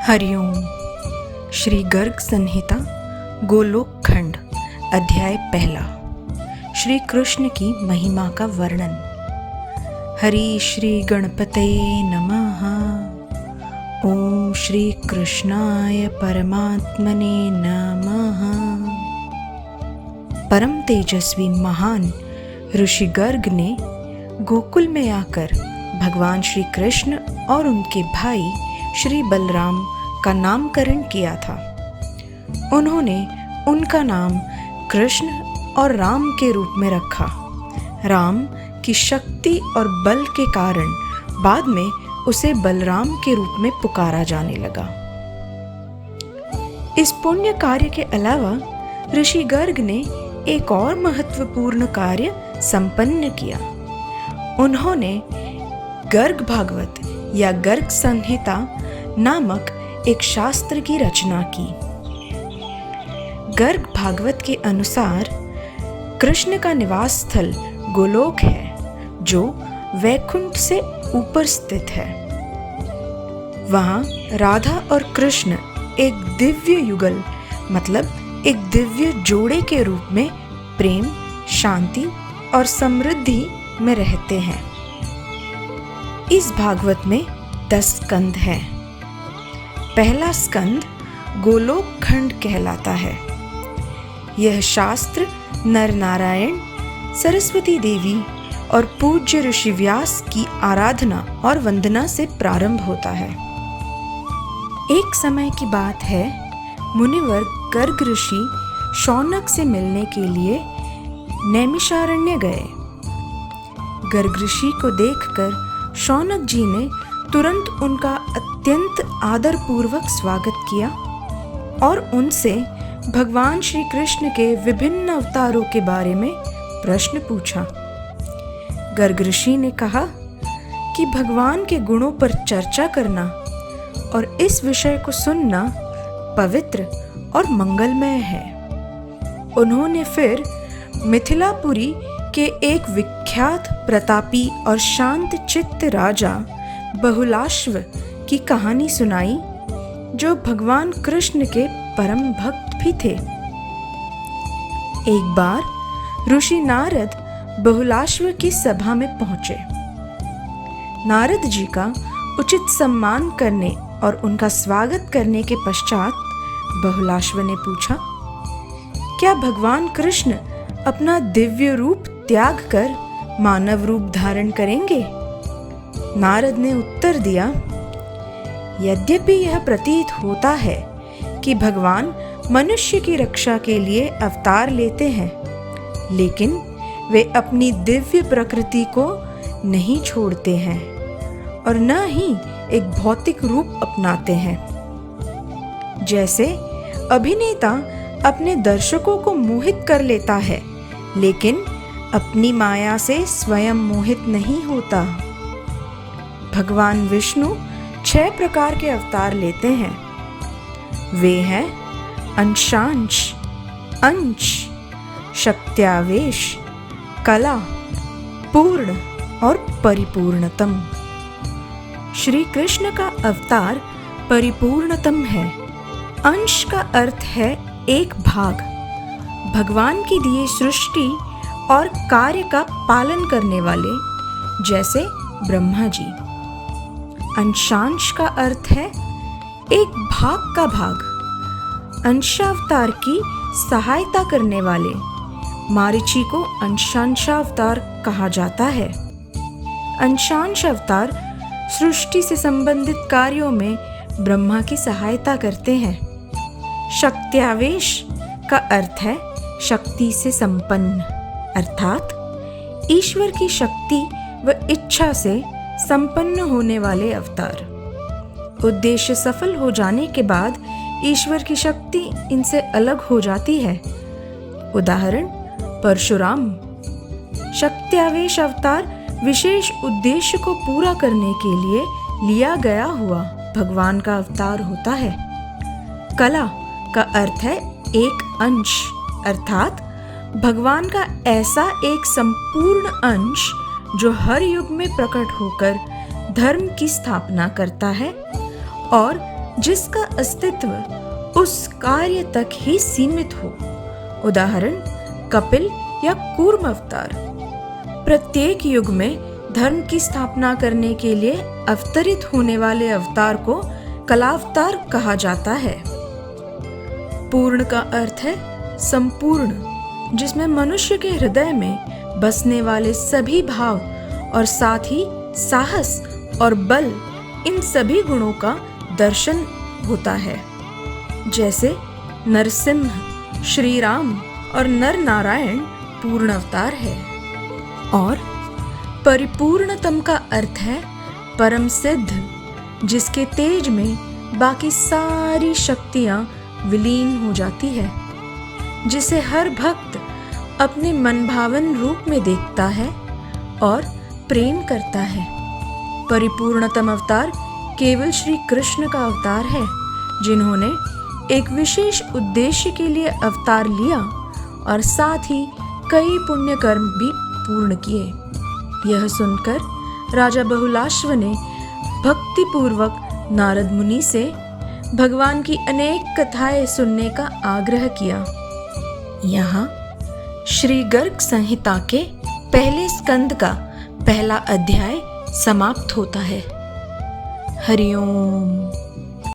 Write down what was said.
हरिओम। श्री गर्ग संहिता गोलोक खंड अध्याय पहला। श्री कृष्ण की महिमा का वर्णन। हरि श्री गणपतये नमः। ओम श्री कृष्णाय परमात्मने नमः। परम तेजस्वी महान ऋषि गर्ग ने गोकुल में आकर भगवान श्री कृष्ण और उनके भाई श्री बलराम का नामकरण किया था। उन्होंने उनका नाम कृष्ण और राम के रूप में रखा। राम की शक्ति और बल के कारण बाद में उसे बलराम के रूप में पुकारा जाने लगा। इस पुण्य कार्य के अलावा ऋषि गर्ग ने एक और महत्वपूर्ण कार्य संपन्न किया। उन्होंने गर्ग भागवत या गर्ग संहिता नामक एक शास्त्र की रचना की। गर्ग भागवत के अनुसार कृष्ण का निवास स्थल गोलोक है, जो वैकुंठ से ऊपर स्थित है। वहां राधा और कृष्ण एक दिव्य युगल मतलब एक दिव्य जोड़े के रूप में प्रेम, शांति और समृद्धि में रहते हैं। इस भागवत में 10 स्कंद हैं। पहला स्कंद गोलोक खंड कहलाता है। यह शास्त्र नर नारायण, सरस्वती देवी और पूज्य ऋषि व्यास की आराधना और वंदना से प्रारंभ होता है। एक समय की बात है, मुनिवर गर्ग ऋषि शौनक से मिलने के लिए नैमिषारण्य गए। गर्ग ऋषि को देखकर शौनक जी ने तुरंत उनका अत्यंत आदरपूर्वक स्वागत किया और उनसे भगवान श्री कृष्ण के विभिन्न अवतारों के बारे में प्रश्न पूछा। गर्ग ऋषि ने कहा कि भगवान के गुणों पर चर्चा करना और इस विषय को सुनना पवित्र और मंगलमय है। उन्होंने फिर मिथिलापुरी के एक विख्यात प्रतापी और शांत चित्त राजा बहुलाश्व की कहानी सुनाई, जो भगवान कृष्ण के परम भक्त भी थे। एक बार ऋषि नारद बहुलाश्व की सभा में पहुंचे। नारद जी का उचित सम्मान करने और उनका स्वागत करने के पश्चात बहुलाश्व ने पूछा, क्या भगवान कृष्ण अपना दिव्य रूप त्याग कर मानव रूप धारण करेंगे? नारद ने उत्तर दिया, यद्यपि यह प्रतीत होता है कि भगवान मनुष्य की रक्षा के लिए अवतार लेते हैं, लेकिन वे अपनी दिव्य प्रकृति को नहीं छोड़ते हैं और न ही एक भौतिक रूप अपनाते हैं। जैसे अभिनेता अपने दर्शकों को मोहित कर लेता है, लेकिन अपनी माया से स्वयं मोहित नहीं होता। भगवान विष्णु 6 प्रकार के अवतार लेते हैं। वे हैं अंशांश, अंश, शक्त्यावेश, कला, पूर्ण और परिपूर्णतम। श्री कृष्ण का अवतार परिपूर्णतम है। अंश का अर्थ है एक भाग, भगवान की दिए सृष्टि और कार्य का पालन करने वाले, जैसे ब्रह्मा जी। अंशांश का अर्थ है एक भाग का भाग, अंशावतार की सहायता करने वाले। मारीची को अंशांशावतार कहा जाता है। अंशांश अवतार सृष्टि से संबंधित कार्यों में ब्रह्मा की सहायता करते हैं। शक्त्यावेश का अर्थ है शक्ति से संपन्न, अर्थात ईश्वर की शक्ति व इच्छा से संपन्न होने वाले अवतार। उद्देश्य सफल हो जाने के बाद ईश्वर की शक्ति इनसे अलग हो जाती है। उदाहरण परशुराम। शक्त्यावेश अवतार विशेष उद्देश्य को पूरा करने के लिए लिया गया हुआ भगवान का अवतार होता है। कला का अर्थ है एक अंश, अर्थात भगवान का ऐसा एक संपूर्ण अंश जो हर युग में प्रकट होकर धर्म की स्थापना करता है और जिसका अस्तित्व उस कार्य तक ही सीमित हो। उदाहरण कपिल या कूर्म अवतार। प्रत्येक युग में धर्म की स्थापना करने के लिए अवतरित होने वाले अवतार को कलावतार कहा जाता है। पूर्ण का अर्थ है संपूर्ण, जिसमें मनुष्य के हृदय में बसने वाले सभी भाव और साथ ही साहस और बल, इन सभी गुणों का दर्शन होता है। जैसे नरसिंह, श्री राम और नर नारायण पूर्ण अवतार है। और परिपूर्णतम का अर्थ है परम सिद्ध, जिसके तेज में बाकी सारी शक्तियां विलीन हो जाती है, जिसे हर भक्त अपने मनभावन रूप में देखता है और प्रेम करता है। परिपूर्णतम अवतार केवल श्री कृष्ण का अवतार है, जिन्होंने एक विशेष उद्देश्य के लिए अवतार लिया और साथ ही कई पुण्य कर्म भी पूर्ण किए। यह सुनकर राजा बहुलाश्व ने भक्तिपूर्वक नारद मुनि से भगवान की अनेक कथाएं सुनने का आग्रह किया। यहाँ श्री गर्ग संहिता के पहले स्कंद का पहला अध्याय समाप्त होता है। हरि ओम।